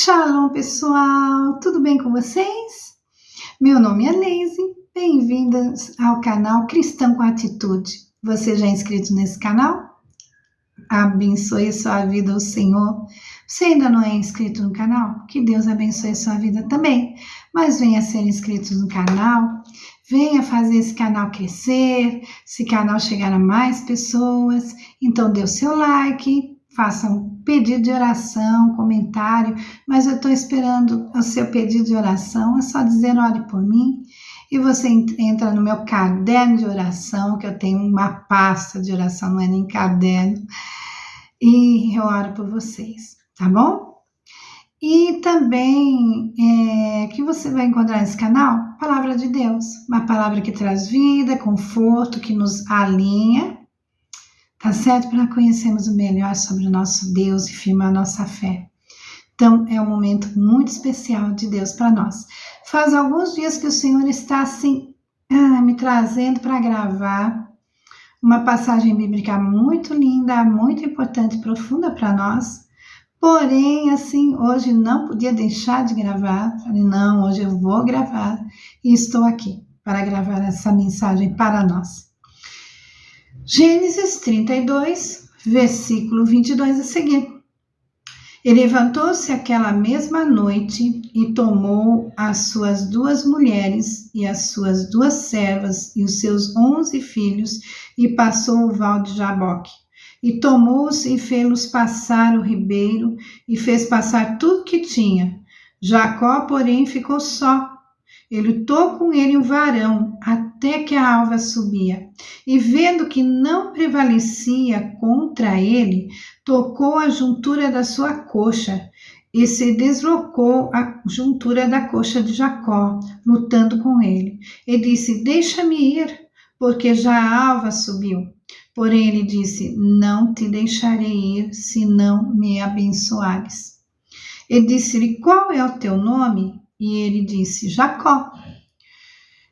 Shalom, pessoal! Tudo bem com vocês? Meu nome é Leise, bem-vindas ao canal Cristão com Atitude. Você já é inscrito nesse canal? Abençoe sua vida, o Senhor. Você ainda não é inscrito no canal? Que Deus abençoe sua vida também. Mas venha ser inscrito no canal, venha fazer esse canal crescer, esse canal chegar a mais pessoas. Então dê o seu like, faça um pedido de oração, comentário, mas eu estou esperando o seu pedido de oração. É só dizer ore por mim e você entra no meu caderno de oração, que eu tenho uma pasta de oração, não é nem caderno, e eu oro por vocês, tá bom? E também que você vai encontrar nesse canal, Palavra de Deus, uma palavra que traz vida, conforto, que nos alinha, tá certo? Para conhecermos o melhor sobre o nosso Deus e firmar a nossa fé. Então, é um momento muito especial de Deus para nós. Faz alguns dias que o Senhor está assim, me trazendo para gravar uma passagem bíblica muito linda, muito importante, profunda para nós. Porém, assim, hoje não podia deixar de gravar. Falei, não, hoje eu vou gravar e estou aqui para gravar essa mensagem para nós. Gênesis 32, versículo 22 a seguir. E levantou-se aquela mesma noite e tomou as suas 2 mulheres e as suas 2 servas e os seus 11 filhos e passou o val de Jaboque. E tomou-os e fê-los passar o ribeiro e fez passar tudo que tinha. Jacó, porém, ficou só. E lutou com ele um varão, até que a alva subia. E vendo que não prevalecia contra ele, tocou a juntura da sua coxa, e se deslocou a juntura da coxa de Jacó, lutando com ele. E disse, deixa-me ir, porque já a alva subiu. Porém ele disse, não te deixarei ir, se não me abençoares. E disse-lhe, qual é o teu nome? E ele disse, Jacó.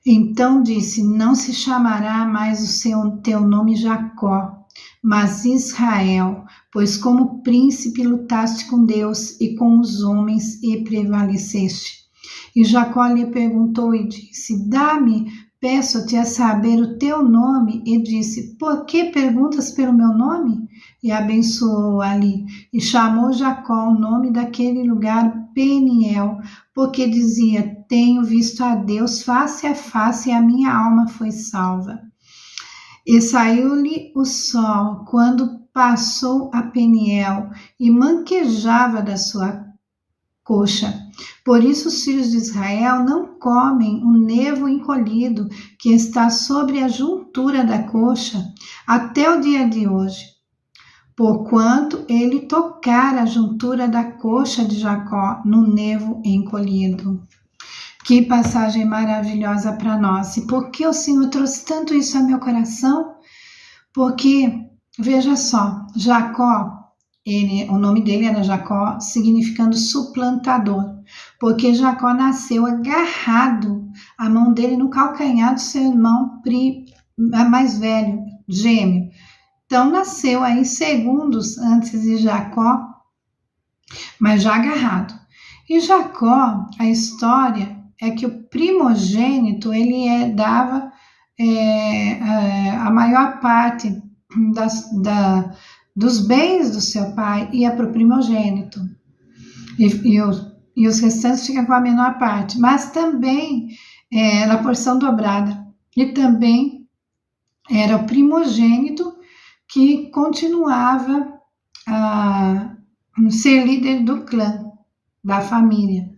Então disse, não se chamará mais o teu nome Jacó, mas Israel, pois como príncipe lutaste com Deus e com os homens e prevaleceste. E Jacó lhe perguntou e disse, dá-me, peço-te a saber o teu nome. E disse, por que perguntas pelo meu nome? E abençoou ali, e chamou Jacó o nome daquele lugar Peniel, porque dizia, tenho visto a Deus face a face, e a minha alma foi salva. E saiu-lhe o sol, quando passou a Peniel, e manquejava da sua coxa. Por isso os filhos de Israel não comem o nevo encolhido, que está sobre a juntura da coxa, até o dia de hoje. Porquanto ele tocara a juntura da coxa de Jacó no nevo encolhido. Que passagem maravilhosa para nós. E por que o Senhor trouxe tanto isso ao meu coração? Porque, veja só, Jacó, o nome dele era Jacó, significando suplantador. Porque Jacó nasceu agarrado, a mão dele no calcanhar do seu irmão mais velho, gêmeo. Então, nasceu aí segundos antes de Jacó, mas já agarrado. E Jacó, a história é que o primogênito, ele dava a maior parte dos bens do seu pai, ia para o primogênito. E os restantes ficam com a menor parte. Mas também era a porção dobrada. E também era o primogênito que continuava a ser líder do clã, da família.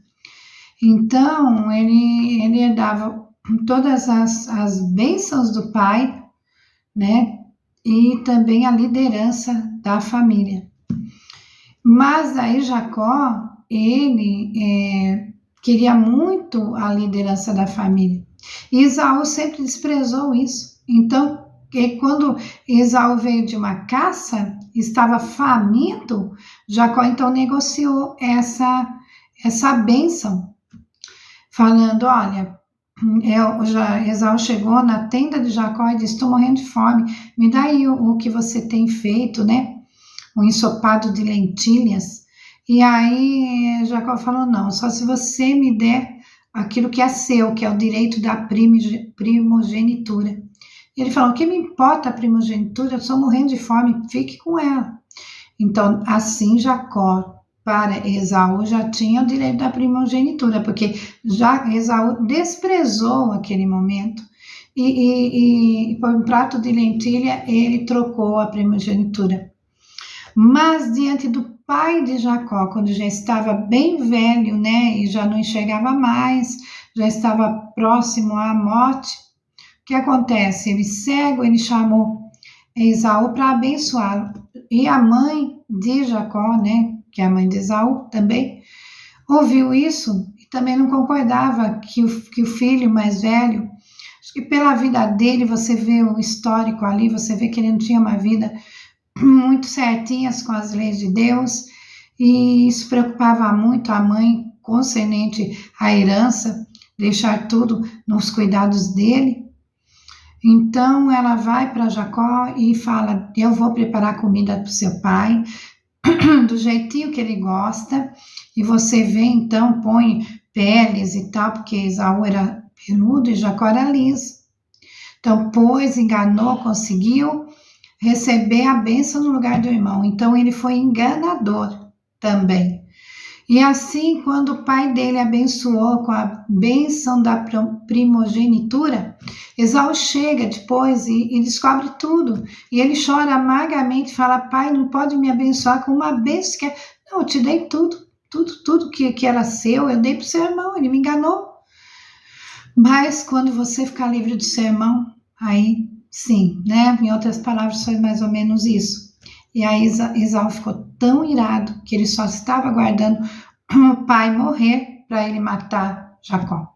Então, ele herdava todas as bênçãos do pai, né? E também a liderança da família. Mas aí Jacó, ele queria muito a liderança da família. E Esaú sempre desprezou isso. Então, quando Esaú veio de uma caça, estava faminto, Jacó então negociou essa bênção, falando, olha, Esaú chegou na tenda de Jacó e disse, estou morrendo de fome, me dá aí o que você tem feito, né? Um ensopado de lentilhas. E aí Jacó falou, não, só se você me der aquilo que é seu, que é o direito da primogenitura. Ele falou, o que me importa a primogenitura? Eu estou morrendo de fome, fique com ela. Então, assim Jacó para Esaú já tinha o direito da primogenitura, porque já Esaú desprezou aquele momento e por um prato de lentilha ele trocou a primogenitura. Mas diante do pai de Jacó, quando já estava bem velho, né, e já não enxergava mais, já estava próximo à morte, o que acontece? Ele cego, ele chamou Esaú para abençoá-lo. E a mãe de Jacó, né, que é a mãe de Esaú também, ouviu isso e também não concordava que o filho mais velho, acho que pela vida dele, você vê o histórico ali, você vê que ele não tinha uma vida muito certinhas com as leis de Deus, e isso preocupava muito a mãe concernente à herança, deixar tudo nos cuidados dele. Então ela vai para Jacó e fala, eu vou preparar comida para o seu pai, do jeitinho que ele gosta, e você vê, então, põe peles e tal, porque Esaú era peludo e Jacó era liso. Então, pôs, enganou, conseguiu receber a bênção no lugar do irmão. Então, ele foi enganador também. E assim, quando o pai dele abençoou com a bênção da primogenitura, Esaú chega depois e descobre tudo. E ele chora amargamente, fala, pai, não pode me abençoar com uma bênção que é... Não, eu te dei tudo que era seu, eu dei para o seu irmão, ele me enganou. Mas quando você ficar livre do seu irmão, aí sim, né? Em outras palavras, foi mais ou menos isso. E aí Esaú ficou tão irado que ele só estava aguardando o pai morrer para ele matar Jacó.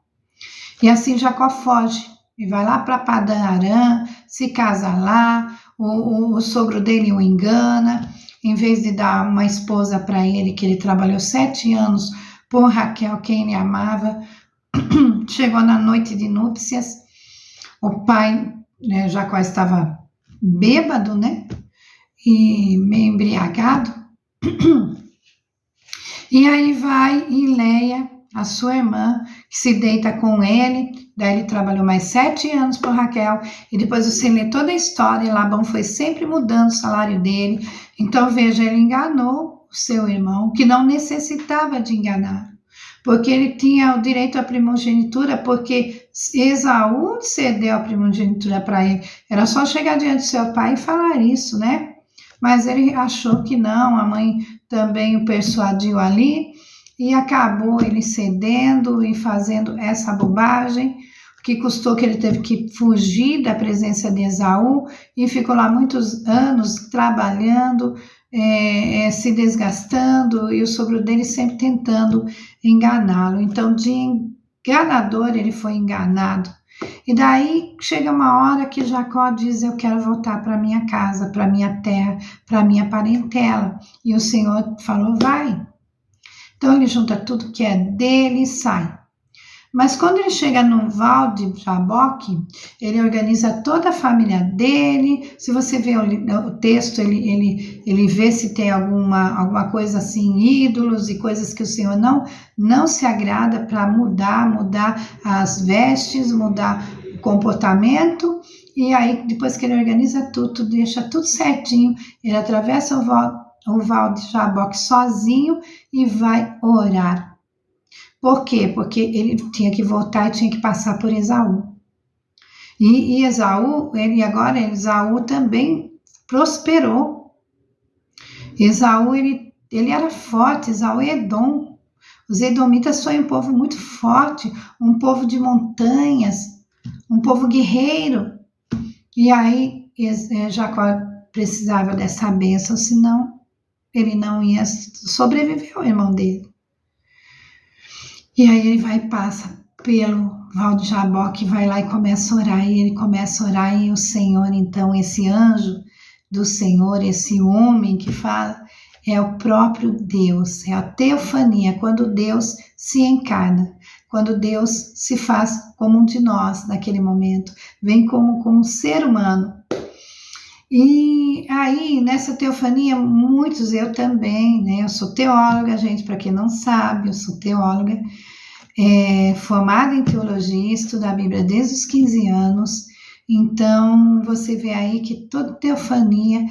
E assim Jacó foge e vai lá para Padã Arã, se casa lá, o sogro dele o engana, em vez de dar uma esposa para ele, que ele trabalhou 7 anos por Raquel, quem ele amava, chegou na noite de núpcias, o pai, né, Jacó estava bêbado, né? E meio embriagado. E aí vai e Leia, a sua irmã, que se deita com ele. Daí ele trabalhou mais 7 anos por Raquel. E depois você lê toda a história. E Labão foi sempre mudando o salário dele. Então veja, ele enganou o seu irmão, que não necessitava de enganar. Porque ele tinha o direito à primogenitura, porque Esaú cedeu a primogenitura para ele. Era só chegar diante do seu pai e falar isso, né? Mas ele achou que não, a mãe também o persuadiu ali e acabou ele cedendo e fazendo essa bobagem, que custou que ele teve que fugir da presença de Esaú e ficou lá muitos anos trabalhando, se desgastando, e o sogro dele sempre tentando enganá-lo. Então, de enganador, ele foi enganado. E daí chega uma hora que Jacó diz, eu quero voltar para minha casa, para minha terra, para minha parentela. E o Senhor falou, vai. Então ele junta tudo que é dele e sai. Mas quando ele chega no Val de Jaboque, ele organiza toda a família dele. Se você vê o texto, ele vê se tem alguma coisa assim, ídolos e coisas que o Senhor não se agrada, para mudar as vestes, mudar o comportamento. E aí, depois que ele organiza tudo, deixa tudo certinho, ele atravessa o Val de Jaboque sozinho e vai orar. Por quê? Porque ele tinha que voltar e tinha que passar por Esaú. E Esaú também prosperou. Esaú, ele era forte, Esaú é Edom. Os edomitas foi um povo muito forte, um povo de montanhas, um povo guerreiro. E aí Jacó precisava dessa bênção, senão ele não ia sobreviver ao irmão dele. E aí ele vai e passa pelo Val de Jaboque, vai lá e começa a orar, e ele começa a orar, e o Senhor, então, esse anjo do Senhor, esse homem que fala, é o próprio Deus, é a teofania, quando Deus se encarna, quando Deus se faz como um de nós naquele momento, vem como um ser humano. E aí, nessa teofania, muitos, eu também, né? Eu sou teóloga, gente, para quem não sabe, eu sou teóloga, formada em teologia, estudo a Bíblia desde os 15 anos. Então, você vê aí que toda teofania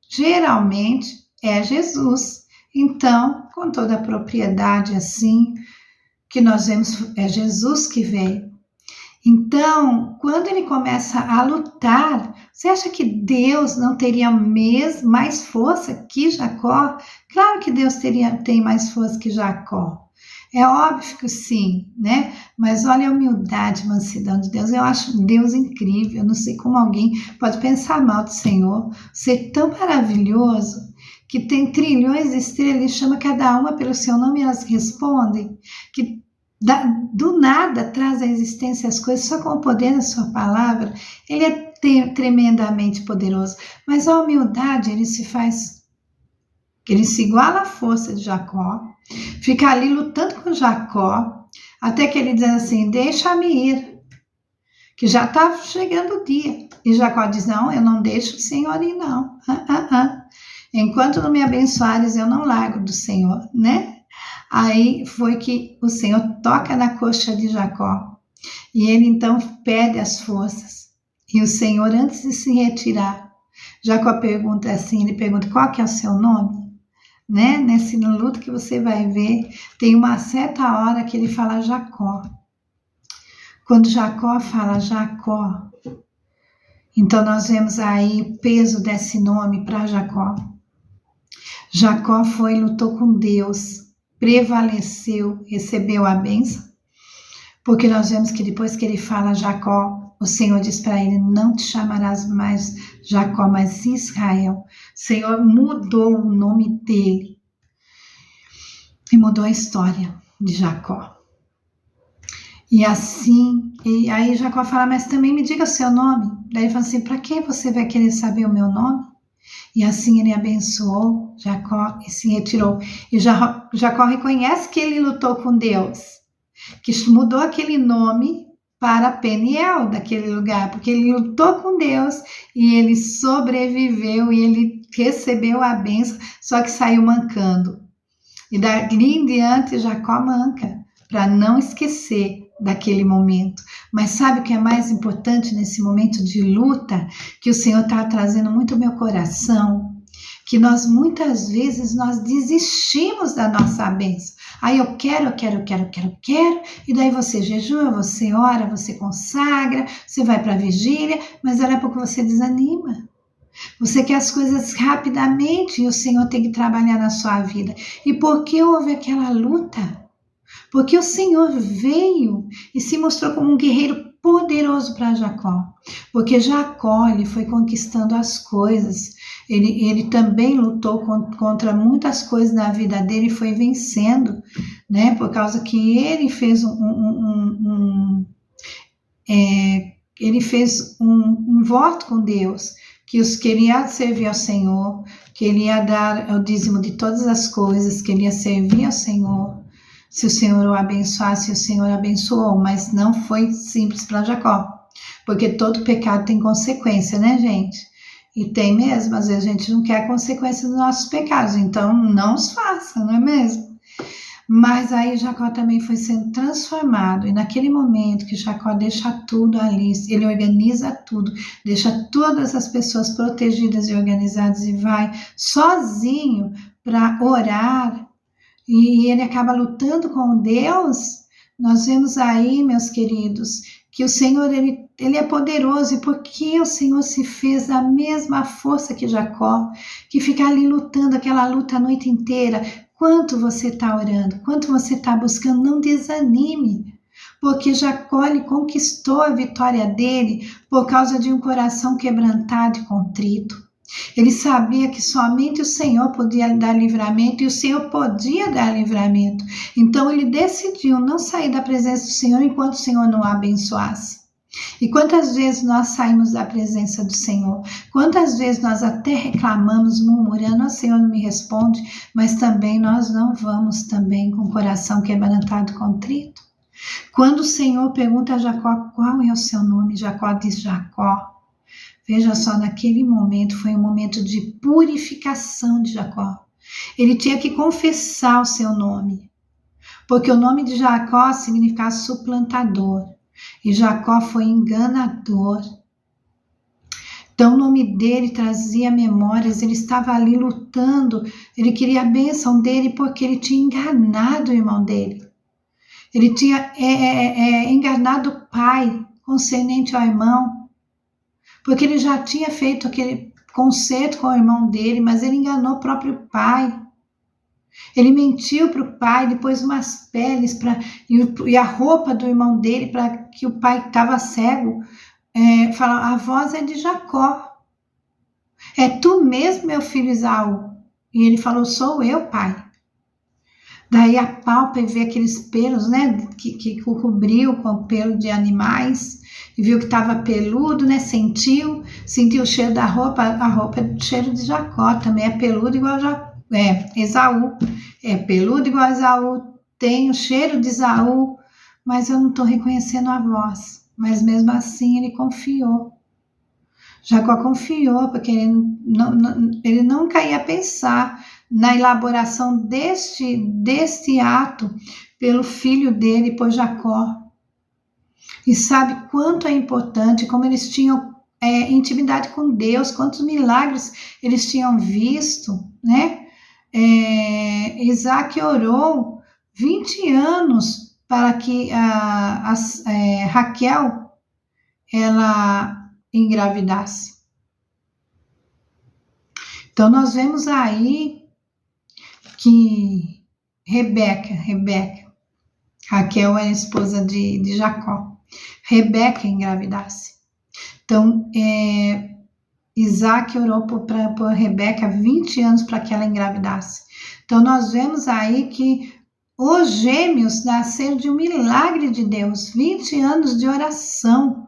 geralmente é Jesus. Então, com toda a propriedade assim, que nós vemos, é Jesus que veio. Então, quando ele começa a lutar, você acha que Deus não teria mais força que Jacó? Claro que Deus tem mais força que Jacó. É óbvio que sim, né? Mas olha a humildade, a mansidão de Deus. Eu acho Deus incrível. Eu não sei como alguém pode pensar mal do Senhor, ser tão maravilhoso, que tem trilhões de estrelas e chama cada uma pelo seu nome e elas respondem, que do nada traz à existência as coisas só com o poder da sua palavra. Ele é tremendamente poderoso, mas a humildade, ele se iguala à força de Jacó, fica ali lutando com Jacó, até que ele diz assim, deixa-me ir, que já está chegando o dia. E Jacó diz, não, eu não deixo o Senhor ir, não. Enquanto não me abençoares, eu não largo do Senhor, né? Aí foi que o Senhor toca na coxa de Jacó, e ele então perde as forças. E o Senhor, antes de se retirar, Jacó pergunta assim, ele pergunta, qual que é o seu nome? Né? Nesse luto que você vai ver, tem uma certa hora que ele fala Jacó. Quando Jacó fala Jacó, então nós vemos aí o peso desse nome para Jacó. Jacó lutou com Deus, prevaleceu, recebeu a bênção, porque nós vemos que depois que ele fala Jacó, o Senhor diz para ele, não te chamarás mais Jacó, mas Israel. O Senhor mudou o nome dele e mudou a história de Jacó. E assim, e aí Jacó fala, mas também me diga o seu nome. Daí ele fala assim, para que você vai querer saber o meu nome? E assim ele abençoou Jacó e se retirou. E Jacó reconhece que ele lutou com Deus, que mudou aquele nome para Peniel, daquele lugar, porque ele lutou com Deus e ele sobreviveu e ele recebeu a bênção, só que saiu mancando. E dali em diante Jacó manca, para não esquecer daquele momento. Mas sabe o que é mais importante nesse momento de luta, que o Senhor está trazendo muito ao meu coração? Que nós muitas vezes nós desistimos da nossa bênção. Aí eu quero, e daí você jejua, você ora, você consagra, você vai para a vigília, mas daqui a pouco você desanima. Você quer as coisas rapidamente e o Senhor tem que trabalhar na sua vida. E por que houve aquela luta? Porque o Senhor veio e se mostrou como um guerreiro poderoso para Jacó. Porque Jacó, ele foi conquistando as coisas. Ele também lutou contra muitas coisas na vida dele e foi vencendo, né? Por causa que ele fez um voto com Deus, que ele ia servir ao Senhor, que ele ia dar o dízimo de todas as coisas, que ele ia servir ao Senhor. Se o Senhor o abençoasse, o Senhor abençoou, mas não foi simples para Jacó, porque todo pecado tem consequência, né, gente? E tem mesmo, às vezes a gente não quer a consequência dos nossos pecados, então não os faça, não é mesmo? Mas aí Jacó também foi sendo transformado, e naquele momento que Jacó deixa tudo ali, ele organiza tudo, deixa todas as pessoas protegidas e organizadas e vai sozinho para orar, e ele acaba lutando com Deus. Nós vemos aí, meus queridos, que o Senhor, ele é poderoso, e porque o Senhor se fez a mesma força que Jacó, que fica ali lutando, aquela luta a noite inteira. Quanto você está orando, quanto você está buscando, não desanime, porque Jacó, ele conquistou a vitória dele por causa de um coração quebrantado e contrito. Ele sabia que somente o Senhor podia dar livramento, e o Senhor podia dar livramento. Então ele decidiu não sair da presença do Senhor enquanto o Senhor não o abençoasse. E quantas vezes nós saímos da presença do Senhor? Quantas vezes nós até reclamamos, murmurando, o Senhor não me responde, mas também nós não vamos também com o coração quebrantado e contrito? Quando o Senhor pergunta a Jacó, qual é o seu nome? Jacó diz Jacó. Veja só, naquele momento foi um momento de purificação de Jacó. Ele tinha que confessar o seu nome, porque o nome de Jacó significa suplantador, e Jacó foi enganador. Então o nome dele trazia memórias, ele estava ali lutando, ele queria a bênção dele porque ele tinha enganado o irmão dele. Ele tinha enganado o pai concernente ao irmão, porque ele já tinha feito aquele concerto com o irmão dele, mas ele enganou o próprio pai. Ele mentiu para o pai, depois umas peles e a roupa do irmão dele, para que o pai que estava cego, falou, a voz é de Jacó. É tu mesmo, meu filho Esaú. E ele falou, sou eu, pai. Daí a pálpebra vê aqueles pelos, né, que cobriu com pelo de animais, e viu que estava peludo, né, sentiu o cheiro da roupa, a roupa é do cheiro de Jacó, também é peludo igual Esaú, é peludo igual Esaú, tem o cheiro de Esaú, mas eu não estou reconhecendo a voz. Mas mesmo assim ele confiou. Jacó confiou, porque ele nunca ia pensar na elaboração deste ato pelo filho dele, por Jacó. E sabe quanto é importante, como eles tinham intimidade com Deus, quantos milagres eles tinham visto, né? Isaac orou 20 anos para que Raquel ela engravidasse. Então nós vemos aí que Rebeca, Raquel é a esposa de Jacó, Rebeca engravidasse. Então Isaac orou por Rebeca 20 anos para que ela engravidasse. Então nós vemos aí que os gêmeos nasceram de um milagre de Deus, 20 anos de oração.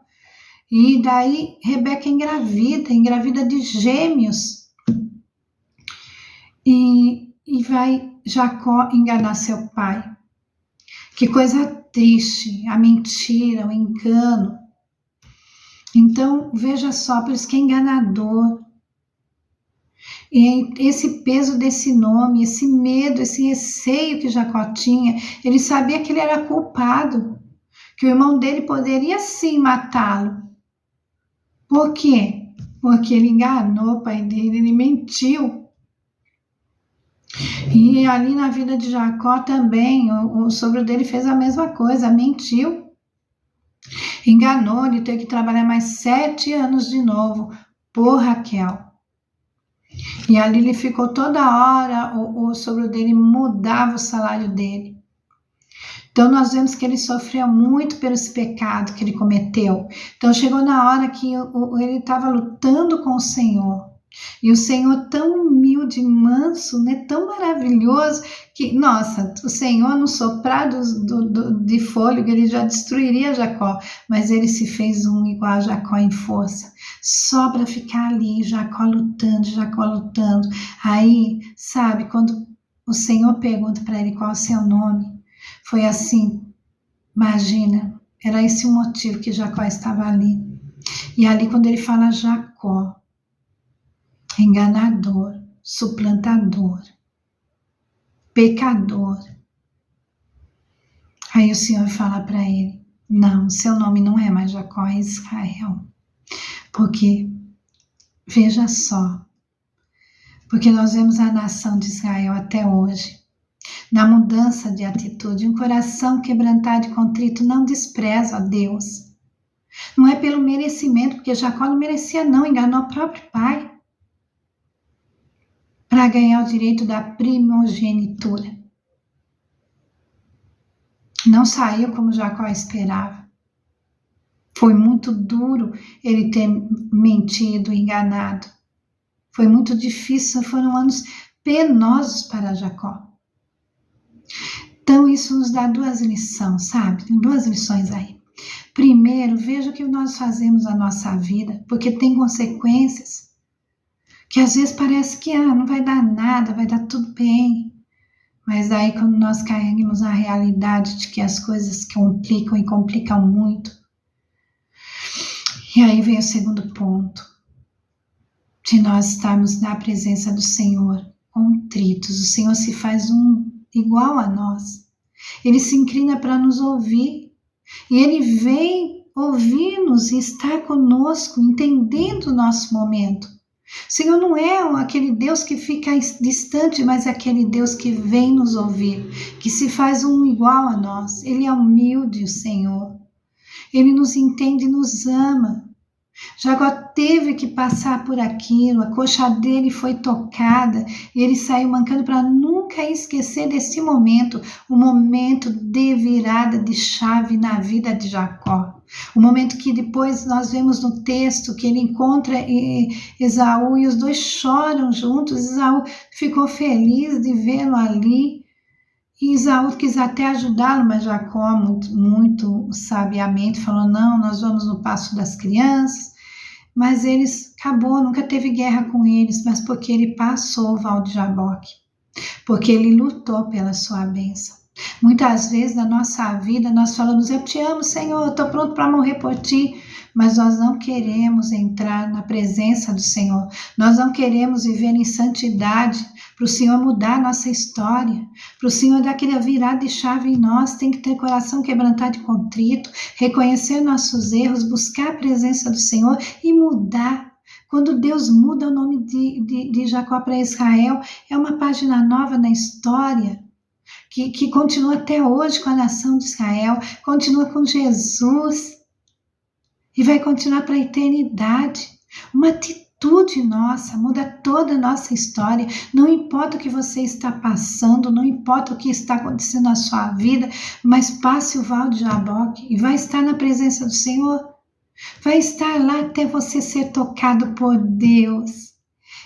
E daí Rebeca engravida de gêmeos. E vai Jacó enganar seu pai. Que coisa triste, a mentira, o engano. Então, veja só, por isso que é enganador. E esse peso desse nome, esse medo, esse receio que Jacó tinha, ele sabia que ele era culpado, que o irmão dele poderia sim matá-lo. Por quê? Porque ele enganou o pai dele, ele mentiu. E ali na vida de Jacó também, o sogro dele fez a mesma coisa, mentiu. Enganou, ele teve que trabalhar mais 7 anos de novo por Raquel. E ali ele ficou toda hora, o sogro dele mudava o salário dele. Então nós vemos que ele sofreu muito pelo esse pecado que ele cometeu. Então chegou na hora que ele estava lutando com o Senhor. E o Senhor tão humilde, manso, né, tão maravilhoso, que, nossa, o Senhor no soprar de fôlego, ele já destruiria Jacó, mas ele se fez igual a Jacó em força, só para ficar ali, Jacó lutando. Aí, sabe, quando o Senhor pergunta para ele qual é o seu nome, foi assim, imagina, era esse o motivo que Jacó estava ali. E ali quando ele fala Jacó, enganador, suplantador, pecador. Aí o Senhor fala para ele, não, seu nome não é mais Jacó, é Israel. Porque, veja só, porque nós vemos a nação de Israel até hoje, na mudança de atitude, um coração quebrantado e contrito não despreza a Deus. Não é pelo merecimento, porque Jacó não merecia não, enganou o próprio pai, para ganhar o direito da primogenitura. Não saiu como Jacó esperava. Foi muito duro ele ter mentido, enganado. Foi muito difícil, foram anos penosos para Jacó. Então isso nos dá 2 lições, sabe? Tem 2 lições aí. Primeiro, veja o que nós fazemos na nossa vida, porque tem consequências. Que às vezes parece que não vai dar nada, vai dar tudo bem. Mas daí quando nós caímos na realidade de que as coisas complicam e complicam muito. E aí vem o segundo ponto. de nós estarmos na presença do Senhor, contritos. O Senhor se faz igual a nós. Ele se inclina para nos ouvir. E Ele vem ouvir-nos e estar conosco, entendendo o nosso momento. O Senhor não é aquele Deus que fica distante, mas é aquele Deus que vem nos ouvir, que se faz igual a nós. Ele é humilde, o Senhor. Ele nos entende e nos ama. Jacó teve que passar por aquilo, a coxa dele foi tocada e ele saiu mancando para nunca esquecer desse momento, o momento de virada de chave na vida de Jacó. O momento que depois nós vemos no texto que ele encontra Esaú e os dois choram juntos. Esaú ficou feliz de vê-lo ali. E Esaú quis até ajudá-lo, mas Jacó muito sabiamente falou, não, nós vamos no pasto das crianças. Mas nunca teve guerra com eles, mas porque ele passou o val de Jaboque, porque ele lutou pela sua bênção. Muitas vezes na nossa vida nós falamos, eu te amo, Senhor, eu estou pronto para morrer por ti, mas nós não queremos entrar na presença do Senhor, nós não queremos viver em santidade, para o Senhor mudar a nossa história, para o Senhor dar aquela virada de chave em nós, tem que ter coração quebrantado e contrito, reconhecer nossos erros, buscar a presença do Senhor e mudar. Quando Deus muda o nome de Jacó para Israel, é uma página nova na história, que continua até hoje com a nação de Israel, continua com Jesus e vai continuar para a eternidade. Uma atitude nossa muda toda a nossa história. Não importa o que você está passando, não importa o que está acontecendo na sua vida, mas passe o val de Jaboque e vai estar na presença do Senhor. Vai estar lá até você ser tocado por Deus.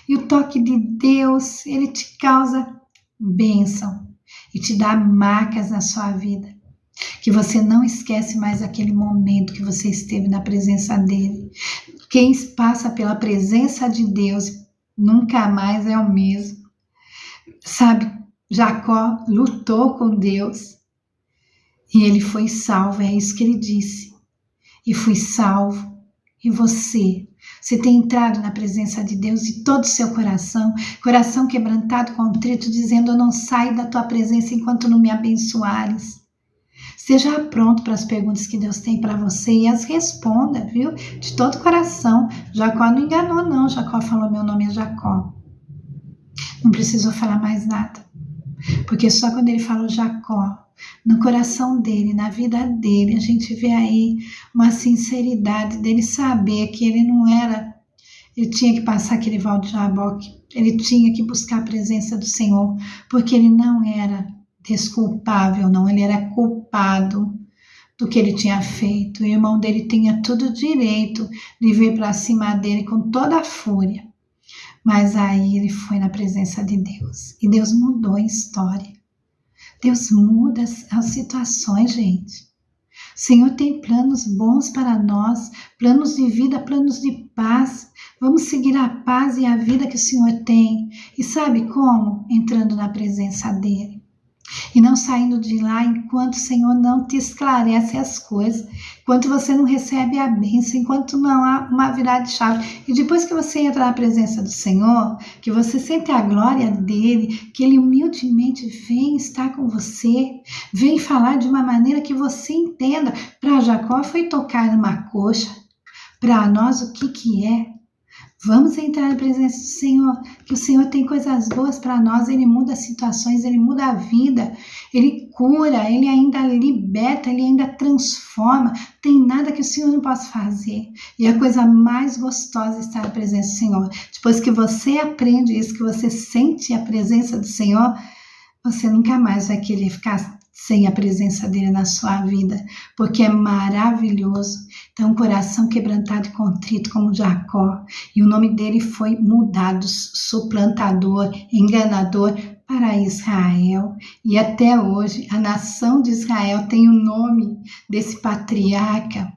E o toque de Deus, ele te causa bênção e te dá marcas na sua vida, que você não esquece mais aquele momento que você esteve na presença dele. Quem passa pela presença de Deus nunca mais é o mesmo. Sabe, Jacó lutou com Deus e ele foi salvo, é isso que ele disse. E fui salvo. E você tem entrado na presença de Deus de todo o seu coração quebrantado, contrito, dizendo, eu não saio da tua presença enquanto não me abençoares. Esteja pronto para as perguntas que Deus tem para você e as responda, viu? De todo o coração. Jacó não enganou, não. Jacó falou, meu nome é Jacó. Não precisou falar mais nada. Porque só quando ele falou Jacó, no coração dele, na vida dele, a gente vê aí uma sinceridade dele saber que ele não era, ele tinha que passar aquele val de Jaboque, ele tinha que buscar a presença do Senhor, porque ele não era desculpável, não, ele era culpado do que ele tinha feito. O irmão dele tinha todo o direito de vir para cima dele com toda a fúria, mas aí ele foi na presença de Deus e Deus mudou a história. Deus muda as situações, gente. O Senhor tem planos bons para nós, planos de vida, planos de paz. Vamos seguir a paz e a vida que o Senhor tem. E sabe como? Entrando na presença dele. E não saindo de lá enquanto o Senhor não te esclarece as coisas, enquanto você não recebe a bênção, enquanto não há uma virada de chave. E depois que você entra na presença do Senhor, que você sente a glória dele, que ele humildemente vem estar com você, vem falar de uma maneira que você entenda. Para Jacó foi tocar numa coxa, para nós o que é? Vamos entrar na presença do Senhor, que o Senhor tem coisas boas para nós, Ele muda situações, Ele muda a vida, Ele cura, Ele ainda liberta, Ele ainda transforma, tem nada que o Senhor não possa fazer. E a coisa mais gostosa é estar na presença do Senhor. Depois que você aprende isso, que você sente a presença do Senhor, você nunca mais vai querer ficar sem a presença dele na sua vida, porque é maravilhoso. Então, um coração quebrantado e contrito como Jacó, e o nome dele foi mudado, suplantador, enganador, para Israel. E até hoje, a nação de Israel tem o nome desse patriarca.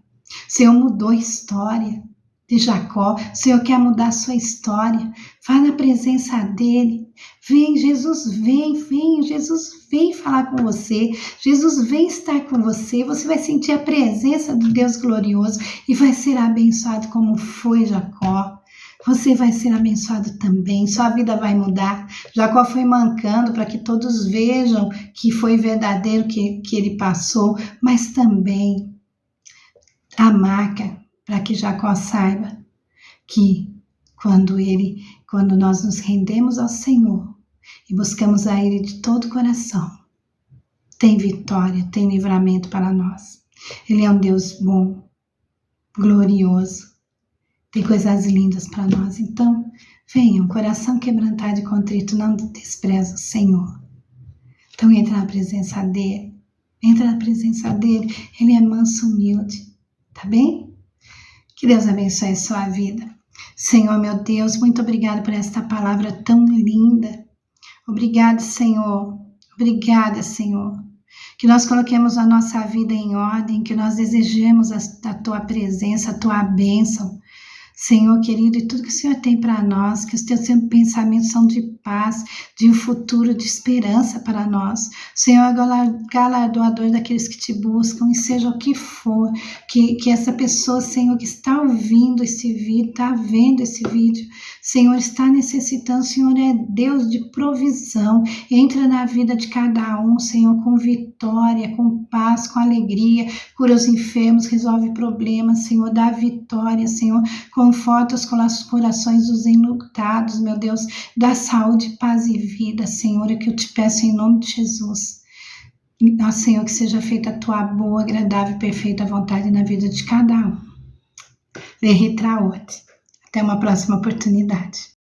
O Senhor mudou a história de Jacó. O Senhor quer mudar a sua história. Vá na presença dele. Vem, Jesus vem, Jesus vem falar com você. Jesus vem estar com você. Você vai sentir a presença do Deus glorioso e vai ser abençoado como foi Jacó. você vai ser abençoado também, sua vida vai mudar. Jacó foi mancando para que todos vejam que foi verdadeiro que ele passou, mas também a marca para que Jacó saiba que quando nós nos rendemos ao Senhor e buscamos a Ele de todo o coração, tem vitória, tem livramento para nós. Ele é um Deus bom, glorioso, tem coisas lindas para nós. Então, venha, um coração quebrantado e contrito não despreza o Senhor. Então, entra na presença dEle. Entra na presença dEle. Ele é manso, humilde. Tá bem? Que Deus abençoe a sua vida. Senhor, meu Deus, muito obrigada por esta palavra tão linda. Obrigada, Senhor. Obrigada, Senhor. Que nós coloquemos a nossa vida em ordem, que nós desejemos a Tua presença, a Tua bênção. Senhor querido, e tudo que o Senhor tem para nós, que os teus pensamentos são de paz, de um futuro, de esperança para nós. O Senhor é galardoador daqueles que te buscam, e seja o que for, que essa pessoa, Senhor, que está ouvindo esse vídeo, está vendo esse vídeo, Senhor, está necessitando, o Senhor é Deus de provisão, entra na vida de cada um, Senhor, com vitória, com paz, com alegria, cura os enfermos, resolve problemas, Senhor, dá vitória, Senhor, conforta os corações dos enlutados, meu Deus, dá saúde, paz e vida, Senhor, é que eu te peço em nome de Jesus. Ó Senhor, que seja feita a tua boa, agradável e perfeita vontade na vida de cada um. Até uma próxima oportunidade.